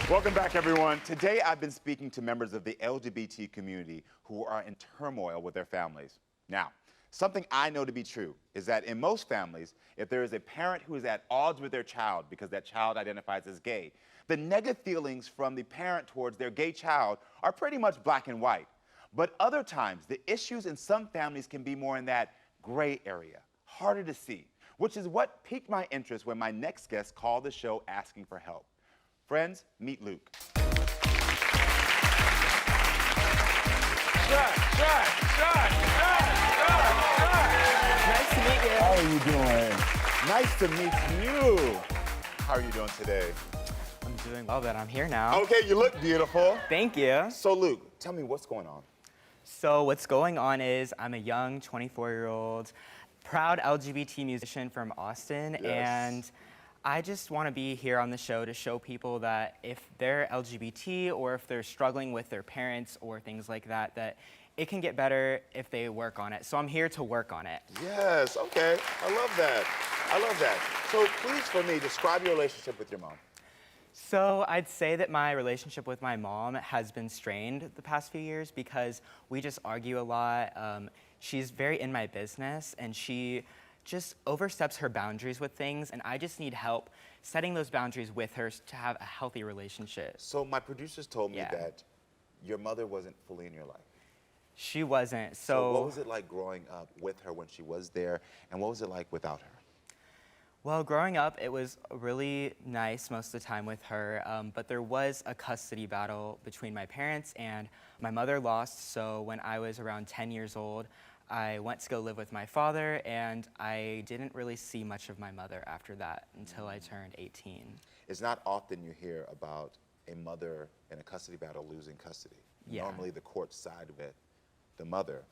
Welcome back, everyone. Today, I've been speaking to members of the LGBT community who are in turmoil with their families. Now, something I know to be true is that in most families, if there is a parent who is at odds with their child because that child identifies as gay, the negative feelings from the parent towards their gay child are pretty much black and white. But other times, the issues in some families can be more in that gray area, harder to see, which is what piqued my interest when my next guest called the show asking for help. Friends, meet Luke. Shut. Nice to meet you. How are you doing? Nice to meet you. How are you doing today? I'm doing well, but I'm here now. Okay, you look beautiful. Thank you. So Luke, tell me what's going on. So what's going on is I'm a young 24-year-old, proud LGBT musician from Austin, Yes. and I just want to be here on the show to show people that if they're LGBT or if they're struggling with their parents or things like that, that it can get better if they work on it. So I'm here to work on it. Yes, okay. I love that. I love that. So please, for me, describe your relationship with your mom. So I'd say that my relationship with my mom has been strained the past few years because we just argue a lot. She's very in my business, and she just oversteps her boundaries with things, and I just need help setting those boundaries with her to have a healthy relationship. So my producers told me Yeah. that your mother wasn't fully in your life. She wasn't. So what was it like growing up with her when she was there, and what was it like without her? Well, growing up, it was really nice most of the time with her, but there was a custody battle between my parents, and my mother lost, so when I was around 10 years old, I went to go live with my father, and I didn't really see much of my mother after that until I turned 18. It's not often you hear about a mother in a custody battle losing custody. Yeah. Normally the court side of it, the mother.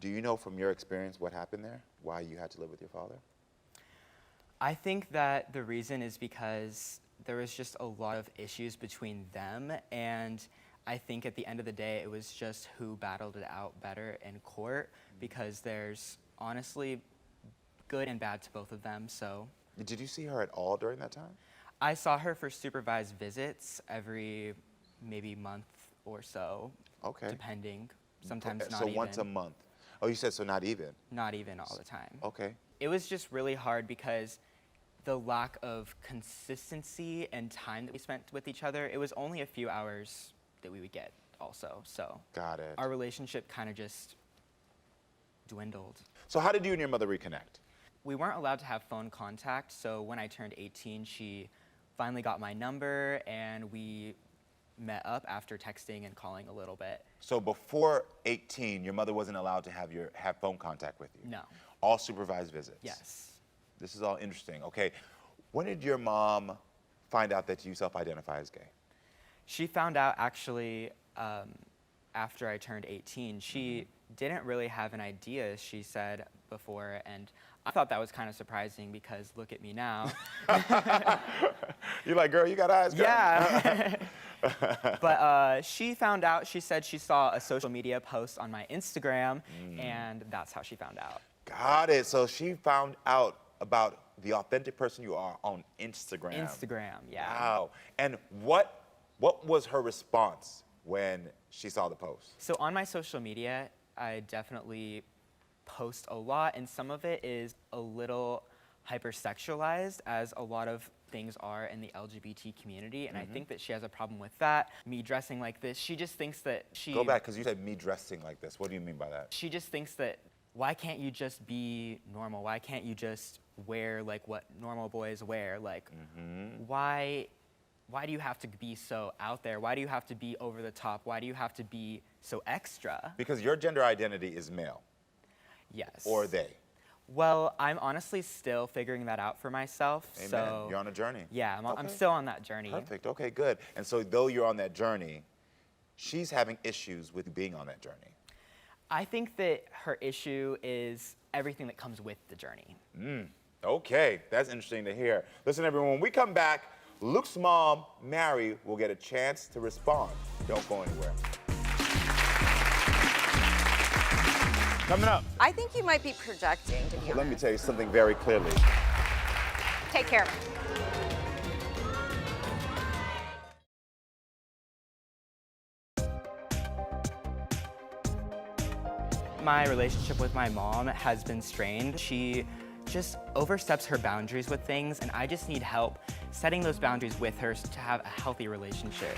Do you know from your experience what happened there? Why you had to live with your father? I think that the reason is because there was just a lot of issues between them, and I think at the end of the day, it was just who battled it out better in court, because there's honestly good and bad to both of them, so. Did you see her at all during that time? I saw her for supervised visits every maybe month or so, Okay. depending, sometimes Okay, not so even. once a month. Oh, you said so not even? Not even all the time. Okay. It was just really hard because the lack of consistency and time that we spent with each other, it was only a few hours that we would get also, so. Got it. Our relationship kind of just dwindled. So how did you and your mother reconnect? We weren't allowed to have phone contact, so when I turned 18, she finally got my number, and we met up after texting and calling a little bit. So before 18, your mother wasn't allowed to have phone contact with you? No. All supervised visits? Yes. This is all interesting. Okay. When did your mom find out that you self-identify as gay? She found out actually after I turned 18. She didn't really have an idea, she said before, and I thought that was kind of surprising because look at me now. You're like, girl, you got eyes, girl. Yeah. But she found out, she said she saw a social media post on my Instagram, and that's how she found out. Got it. So she found out about the authentic person you are on Instagram. Instagram, yeah. Wow. And what was her response when she saw the post? So on my social media, I definitely post a lot, and some of it is a little hypersexualized, as a lot of things are in the LGBT community, and I think that she has a problem with that. Me dressing like this, she just thinks that she... Go back, because you said me dressing like this. What do you mean by that? She just thinks that, why can't you just be normal? Why can't you just wear like what normal boys wear? Like, why do you have to be so out there? Why do you have to be over the top? Why do you have to be so extra? Because your gender identity is male. Yes. Or they. Well, I'm honestly still figuring that out for myself. Amen. So You're on a journey. yeah, I'm Okay. still on that journey. Perfect. Okay, good. And so though you're on that journey, she's having issues with being on that journey. I think that her issue is everything that comes with the journey. Okay, that's interesting to hear. Listen, everyone, when we come back, Luke's mom, Mary, will get a chance to respond. Don't go anywhere. Coming up. I think you might be projecting, to be honest. Let me tell you something very clearly. Take care of it. my relationship with my mom has been strained. She just oversteps her boundaries with things, and I just need help setting those boundaries with her to have a healthy relationship.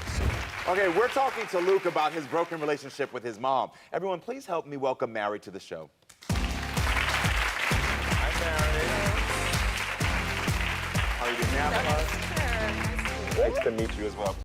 Okay, we're talking to Luke about his broken relationship with his mom. Everyone, please help me welcome Mary to the show. Hi, Mary. How are you doing now? Sure. Nice to meet you as well.